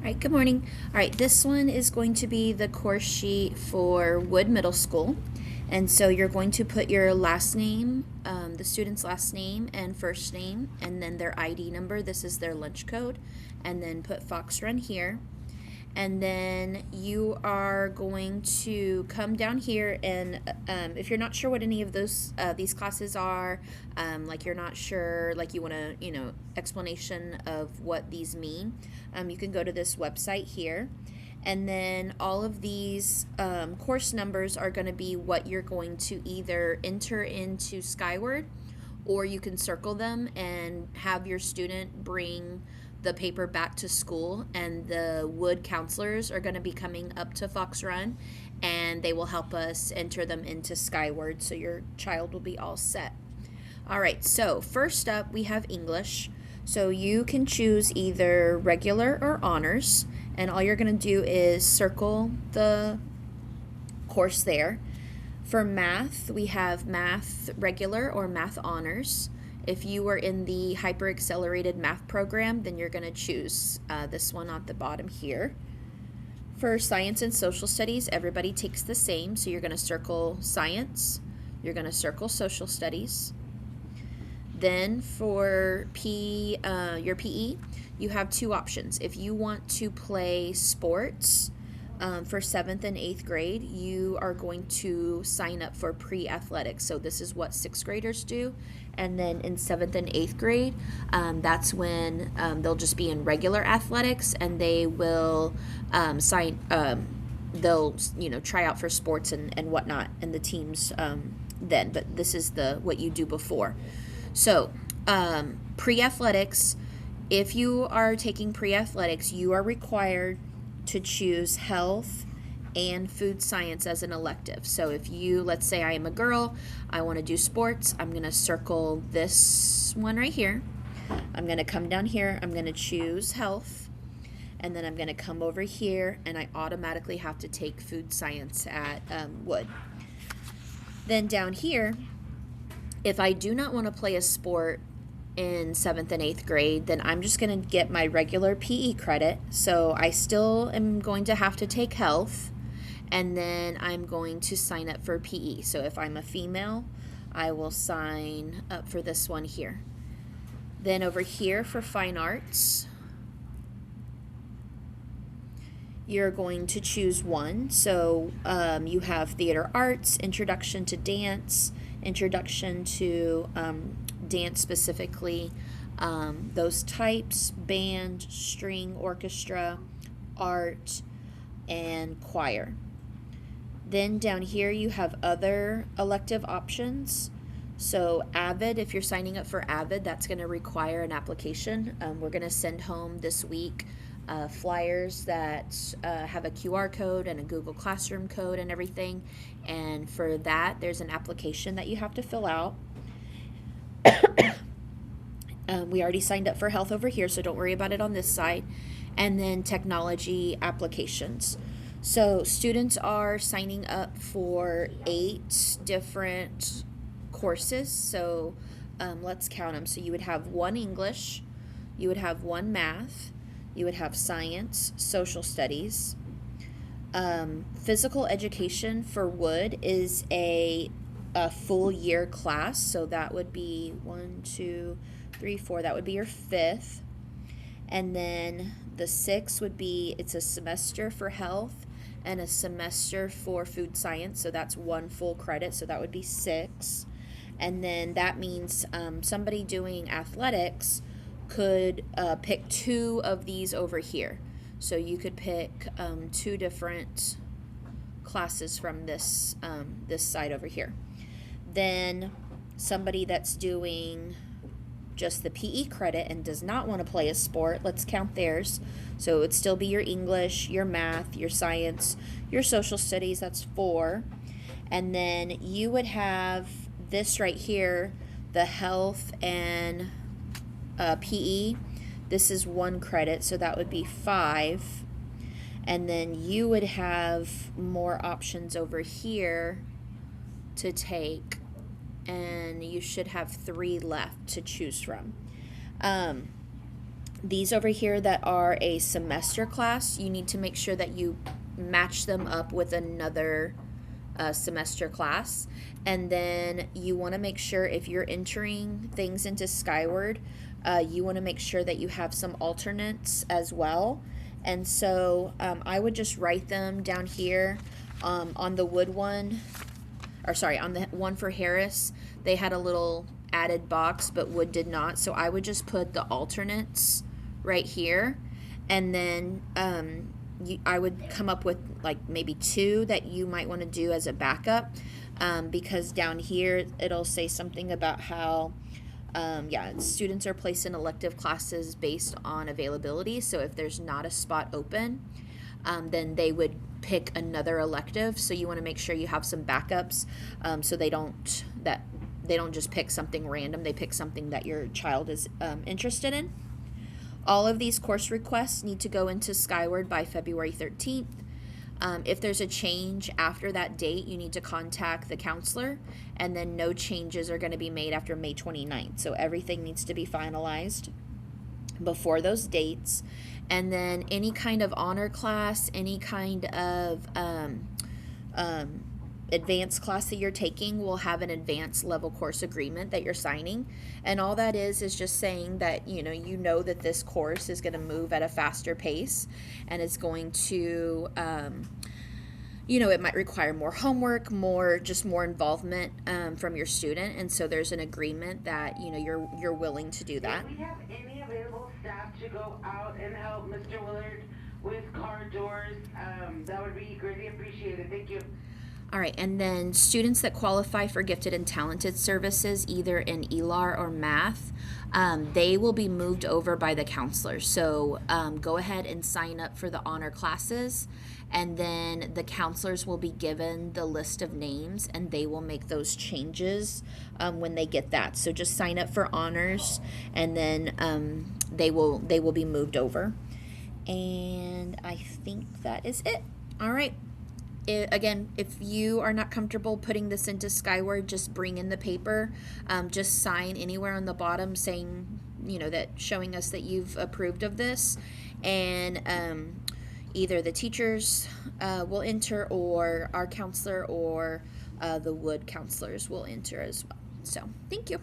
All right, good morning. All right, this one is going to be the course sheet for Wood Middle School. And so you're going to put your last name, the student's last name and first name, and then their ID number. This is their lunch code. And then put Fox Run here. And then you are going to come down here and if you're not sure what any of these classes are, like you're not sure, like you want to, explanation of what these mean, you can go to this website here. And then all of these course numbers are going to be what you're going to either enter into Skyward, or you can circle them and have your student bring the paper back to school, and the Wood counselors are going to be coming up to Fox Run, and they will help us enter them into Skyward, so your child will be all set. All right, so first up we have English. So you can choose either regular or honors, and all you're going to do is circle the course there. For math, we have math regular or math honors. If you are in the hyper accelerated math program, then you're going to choose this one at the bottom here. For science and social studies, everybody takes the same, so you're going to circle science, you're going to circle social studies. Then for your PE, you have two options. If you want to play sports, for 7th and 8th grade, you are going to sign up for pre-athletics. So this is what 6th graders do. And then in 7th and 8th grade, that's when they'll just be in regular athletics, and they will they'll try out for sports and whatnot, and the teams then. But this is what you do before. So pre-athletics, if you are taking pre-athletics, you are required to choose health and food science as an elective. So if let's say I am a girl, I want to do sports, I'm going to circle this one right here. I'm going to come down here, I'm going to choose health, and then I'm going to come over here, and I automatically have to take food science at Wood. Then down here, if I do not want to play a sport in 7th and 8th grade, then I'm just going to get my regular PE credit. So I still am going to have to take health, and then I'm going to sign up for PE. So if I'm a female, I will sign up for this one here. Then over here for fine arts, you're going to choose one. So you have theater arts, introduction to dance, introduction to dance specifically, those types, band, string, orchestra, art, and choir. Then down here you have other elective options. So AVID, if you're signing up for AVID, that's going to require an application. We're going to send home this week flyers that have a QR code and a Google Classroom code and everything. And for that, there's an application that you have to fill out. We already signed up for health over here, so don't worry about it on this side. And then technology applications. So students are signing up for 8 different courses. So let's count them. So you would have 1 English, you would have 1 math, you would have science, social studies. Physical education for Wood is a full year class, so that would be 1, 2, 3, 4. That would be your 5th. And then the 6th would be, it's a semester for health and a semester for food science, so that's 1 full credit, so that would be 6. And then that means somebody doing athletics could pick 2 of these over here. So you could pick 2 different classes from this side over here. Then somebody that's doing just the PE credit and does not want to play a sport, let's count theirs. So it would still be your English, your math, your science, your social studies, that's 4. And then you would have this right here, the health and PE. This is 1 credit, so that would be 5. And then you would have more options over here to take, and you should have 3 left to choose from. These over here that are a semester class, you need to make sure that you match them up with another semester class. And then you want to make sure if you're entering things into Skyward, you want to make sure that you have some alternates as well. And so I would just write them down here on the Wood one, or sorry, on the one for Harris. They had a little added box, but Wood did not. So I would just put the alternates right here. And then I would come up with like maybe 2 that you might want to do as a backup, because down here it'll say something about how students are placed in elective classes based on availability. So if there's not a spot open, then they would pick another elective. So you want to make sure you have some backups, so they don't just pick something random. They pick something that your child is interested in. All of these course requests need to go into Skyward by February 13th. If there's a change after that date, you need to contact the counselor, and then no changes are going to be made after May 29th. So everything needs to be finalized before those dates. And then any kind of honor class, any kind of advanced class that you're taking will have an advanced level course agreement that you're signing. And all that is just saying that you know that this course is going to move at a faster pace, and it's going to it might require more homework, more involvement from your student. And so there's an agreement that you're willing to do that. If we have any available staff to go out and help Mr. Willard with car doors, that would be greatly appreciated. Thank you. All right, and then students that qualify for gifted and talented services, either in ELAR or math, they will be moved over by the counselor. So go ahead and sign up for the honor classes, and then the counselors will be given the list of names, and they will make those changes when they get that. So just sign up for honors, and then they will be moved over. And I think that is it. All right. Again, if you are not comfortable putting this into Skyward, just bring in the paper. Just sign anywhere on the bottom saying, that showing us that you've approved of this. And either the teachers will enter, or our counselor, or the Wood counselors will enter as well. So, thank you.